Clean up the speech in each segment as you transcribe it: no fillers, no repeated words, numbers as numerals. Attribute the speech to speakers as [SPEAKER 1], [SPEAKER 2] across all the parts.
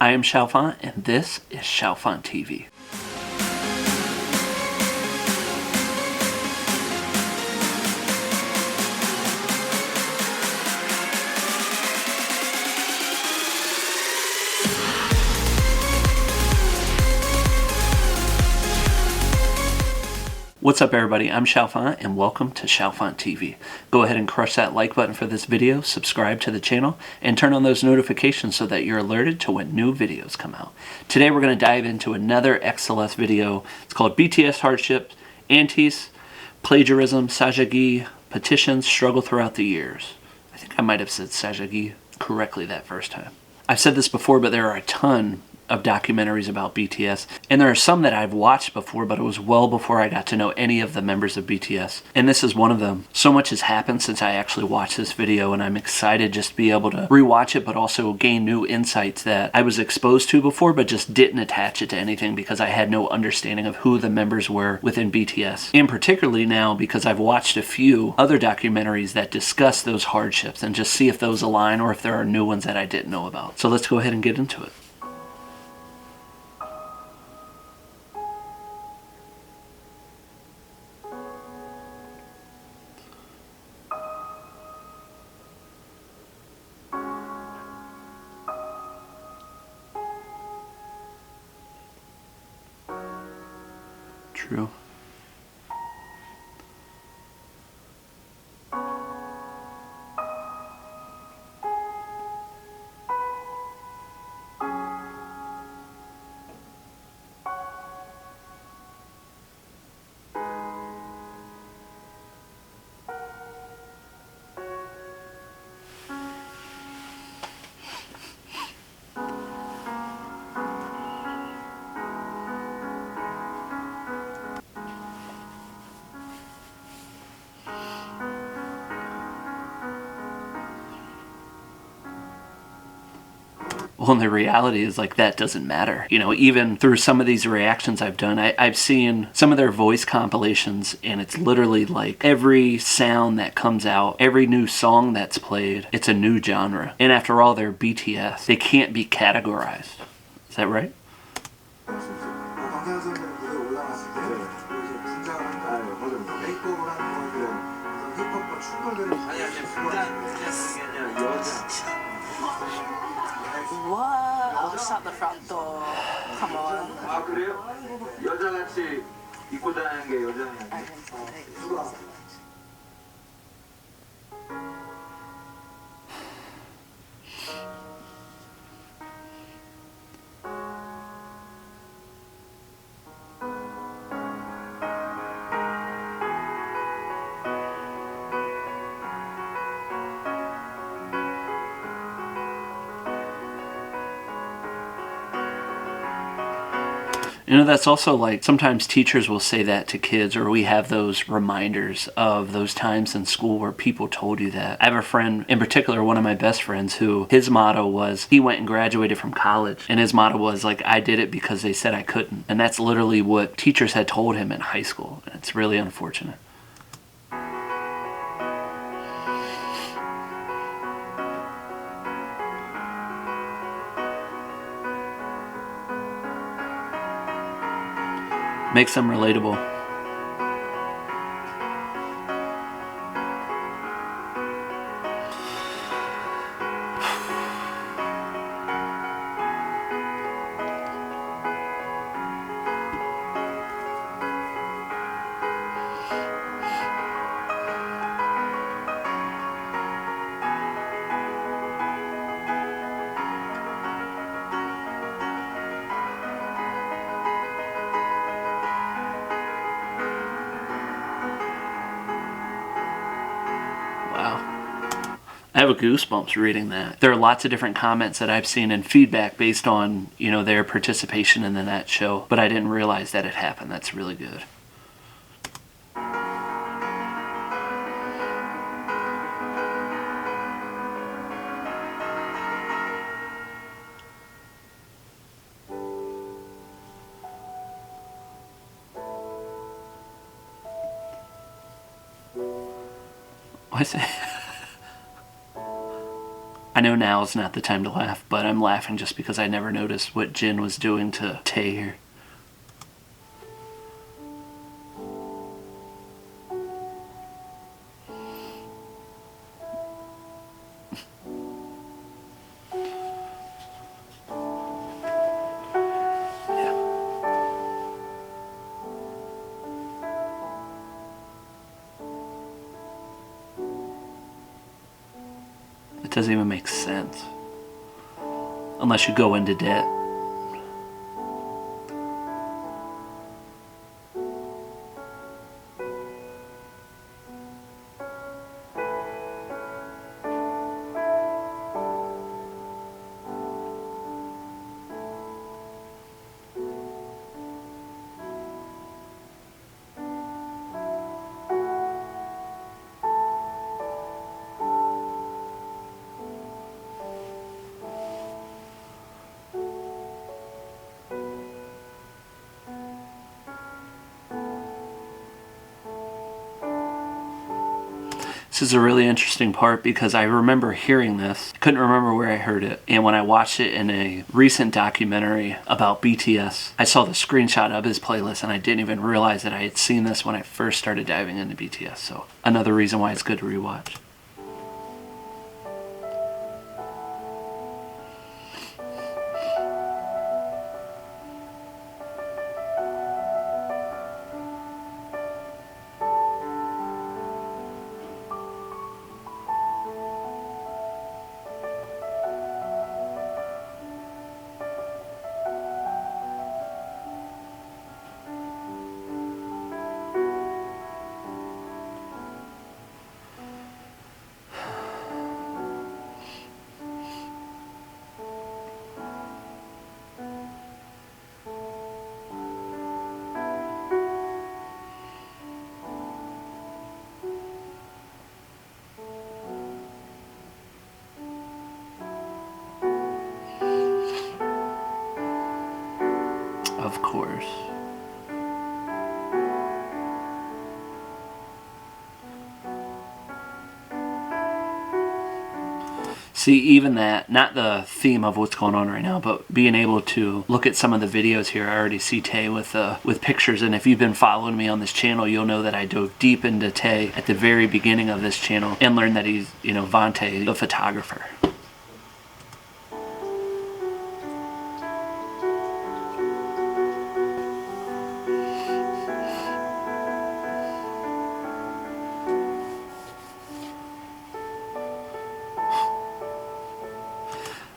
[SPEAKER 1] I am Chalfant, and this is Chalfant TV. What's up everybody, I'm Chalfant and welcome to Chalfant TV. Go ahead and crush that like button for this video, subscribe to the channel, and turn on those notifications so that you're alerted to when new videos come out. Today we're going to dive into another XLS video. It's called BTS HARDSHIPS, Antis, Plagiarism, Sajaegi, Petitions, Struggle Throughout the Years. I think I might have said Sajaegi correctly that first time. I've said this before, but there are a ton of documentaries about BTS, and there are some that I've watched before, but it was well before I got to know any of the members of BTS, and this is one of them. So much has happened since I actually watched this video, and I'm excited just to be able to rewatch it, but also gain new insights that I was exposed to before, but just didn't attach it to anything because I had no understanding of who the members were within BTS. And particularly now, because I've watched a few other documentaries that discuss those hardships and just see if those align or if there are new ones that I didn't know about. So let's go ahead and get into it. True. Well, and the reality is, like, that doesn't matter. You know, even through some of these reactions I've done, I've seen some of their voice compilations, and it's literally like every sound that comes out, every new song that's played, it's a new genre. And after all, they're BTS. They can't be categorized. Is that right?
[SPEAKER 2] Wow, shut the front door. Come on.
[SPEAKER 3] 아 그래요? 여자같이 입고 다니는 게 여자냐?
[SPEAKER 1] You know, that's also like sometimes teachers will say that to kids, or we have those reminders of those times in school where people told you that. I have a friend, in particular, one of my best friends, who his motto was, he went and graduated from college, and his motto was like, I did it because they said I couldn't. And that's literally what teachers had told him in high school. And it's really unfortunate. Makes them relatable. I have a goosebumps reading that. There are lots of different comments that I've seen and feedback based on, you know, their participation in that show, but I didn't realize that it happened. That's really good. What's it? I know now is not the time to laugh, but I'm laughing just because I never noticed what Jin was doing to Tae here. It doesn't even make sense. Unless you go into debt. This is a really interesting part because I remember hearing this. I couldn't remember where I heard it. And when I watched it in a recent documentary about BTS, I saw the screenshot of his playlist and I didn't even realize that I had seen this when I first started diving into BTS. So another reason why it's good to rewatch. Of course. See, even that, not the theme of what's going on right now, but being able to look at some of the videos here. I already see Tae with pictures, and if you've been following me on this channel, you'll know that I dove deep into Tae at the very beginning of this channel and learned that he's, Vante, the photographer.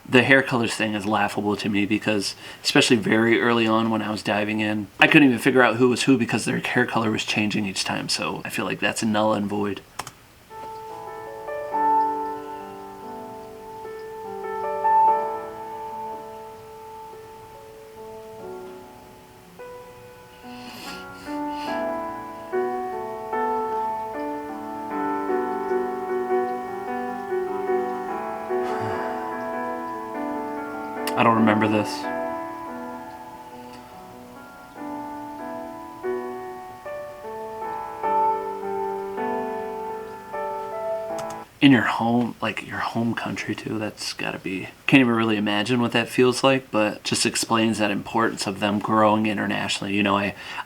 [SPEAKER 1] The hair colors thing is laughable to me because, especially very early on when I was diving in, I couldn't even figure out who was who because their hair color was changing each time, so I feel like that's a null and void. I don't remember this. In your home, like your home country too, that's gotta be, can't even really imagine what that feels like, but just explains that importance of them growing internationally.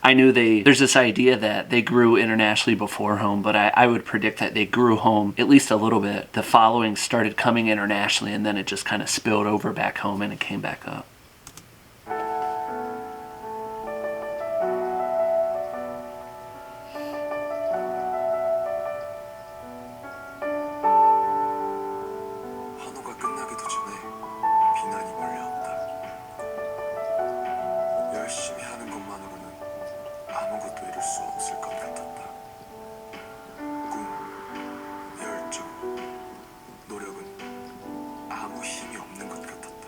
[SPEAKER 1] I knew there's this idea that they grew internationally before home, but I would predict that they grew home at least a little bit. The following started coming internationally and then it just kind of spilled over back home and it came back up.
[SPEAKER 4] 열심히 하는 것만으로는 아무것도 이룰 수 없을 것 같았다. 꿈, 열정, 노력은 아무 힘이 없는 것 같았다.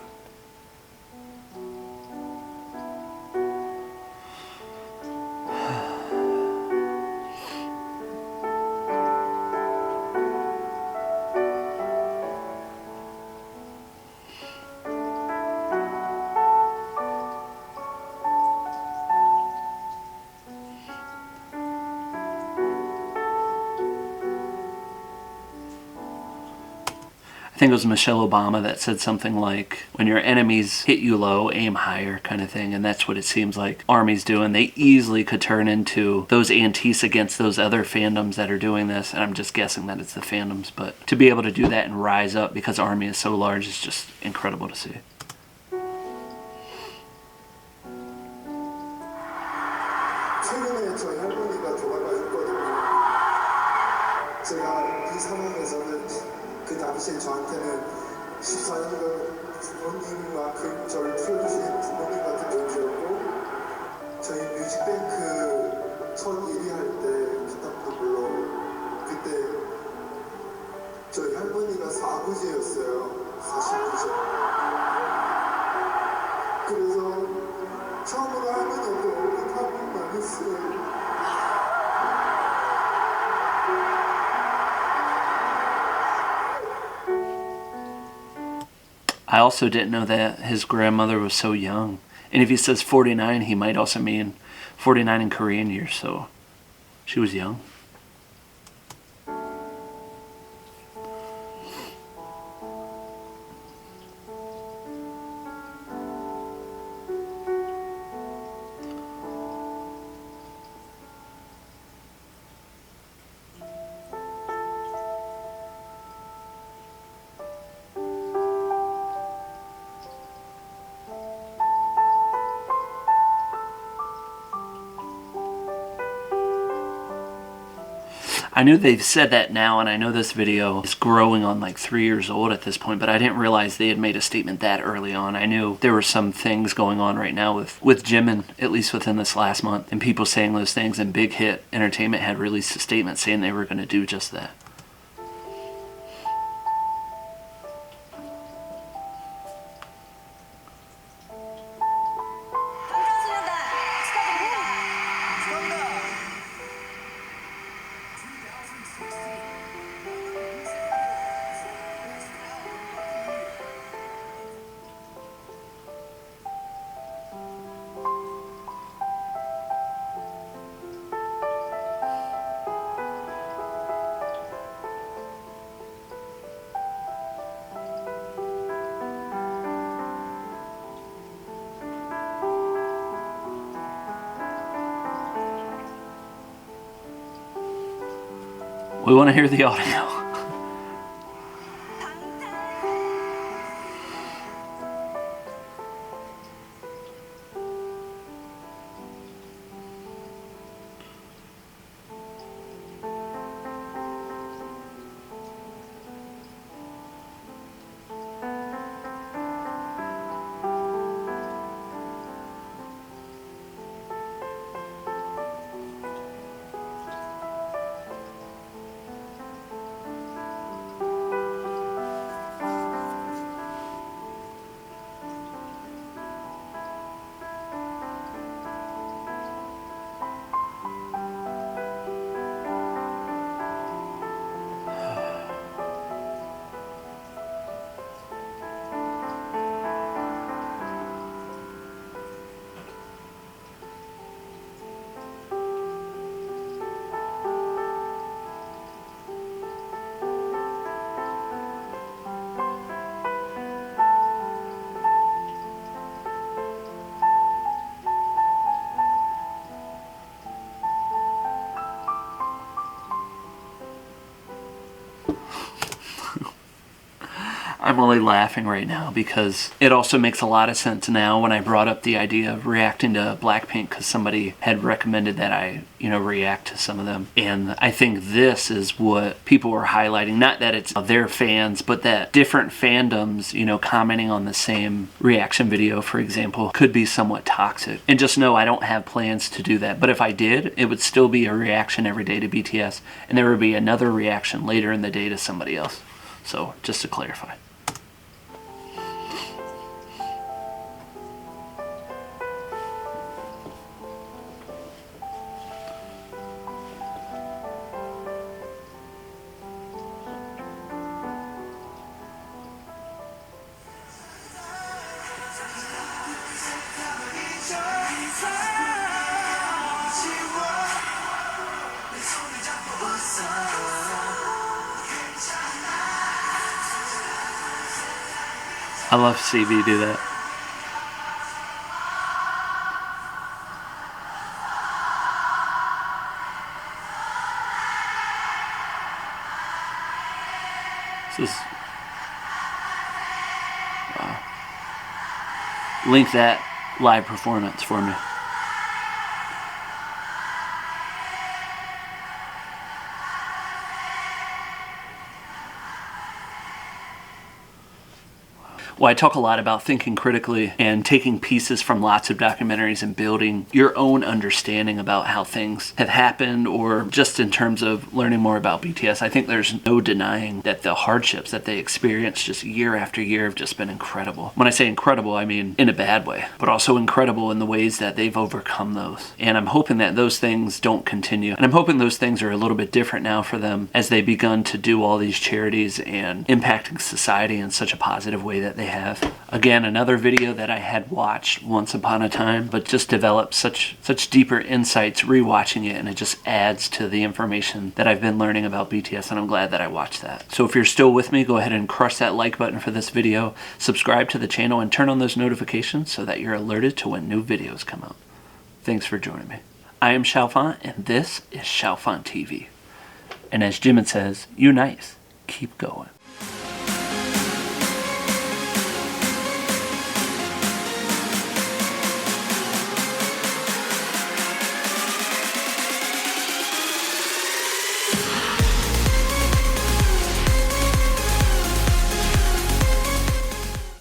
[SPEAKER 1] think it was Michelle Obama that said something like, when your enemies hit you low, aim higher, kind of thing. And that's what it seems like ARMY's doing. They easily could turn into those antis against those other fandoms that are doing this. And I'm just guessing that it's the fandoms. But to be able to do that and rise up because ARMY is so large is just incredible to see.
[SPEAKER 5] 최근에 저희 할머니가 돌아가셨거든요. 제가 이 상황에서는 그 당시에 저한테는 14년간 부모님만큼 저를 키워주신 부모님 같은 존재였고, 저희 뮤직뱅크 첫 1위 할 때 기타프로 그때 저희 할머니가 4부제였어요. 49제. 그래서 처음으로 할머니한테 얼굴 한 번만 했어요.
[SPEAKER 1] I also didn't know that his grandmother was so young. And if he says 49, he might also mean 49 in Korean years, so she was young. I knew they've said that now, and I know this video is growing on like 3 years old at this point, but I didn't realize they had made a statement that early on. I knew there were some things going on right now with Jimin, at least within this last month, and people saying those things, and Big Hit Entertainment had released a statement saying they were going to do just that. We want to hear the audio. I'm only laughing right now because it also makes a lot of sense now when I brought up the idea of reacting to Blackpink, because somebody had recommended that I, react to some of them. And I think this is what people were highlighting. Not that it's their fans, but that different fandoms, commenting on the same reaction video, for example, could be somewhat toxic. And just know I don't have plans to do that. But if I did, it would still be a reaction every day to BTS, and there would be another reaction later in the day to somebody else. So, just to clarify. I love CV do that. This is, wow. Link that live performance for me. Well, I talk a lot about thinking critically and taking pieces from lots of documentaries and building your own understanding about how things have happened, or just in terms of learning more about BTS. I think there's no denying that the hardships that they experienced just year after year have just been incredible. When I say incredible, I mean in a bad way, but also incredible in the ways that they've overcome those. And I'm hoping that those things don't continue. And I'm hoping those things are a little bit different now for them as they've begun to do all these charities and impacting society in such a positive way that they have. Again, another video that I had watched once upon a time, but just developed such deeper insights rewatching it, and it just adds to the information that I've been learning about BTS, and I'm glad that I watched that. So if you're still with me, go ahead and crush that like button for this video, subscribe to the channel, and turn on those notifications so that you're alerted to when new videos come out. Thanks for joining me. I am Chalfant, and this is Chalfant TV. And as Jimin says, you nice, keep going.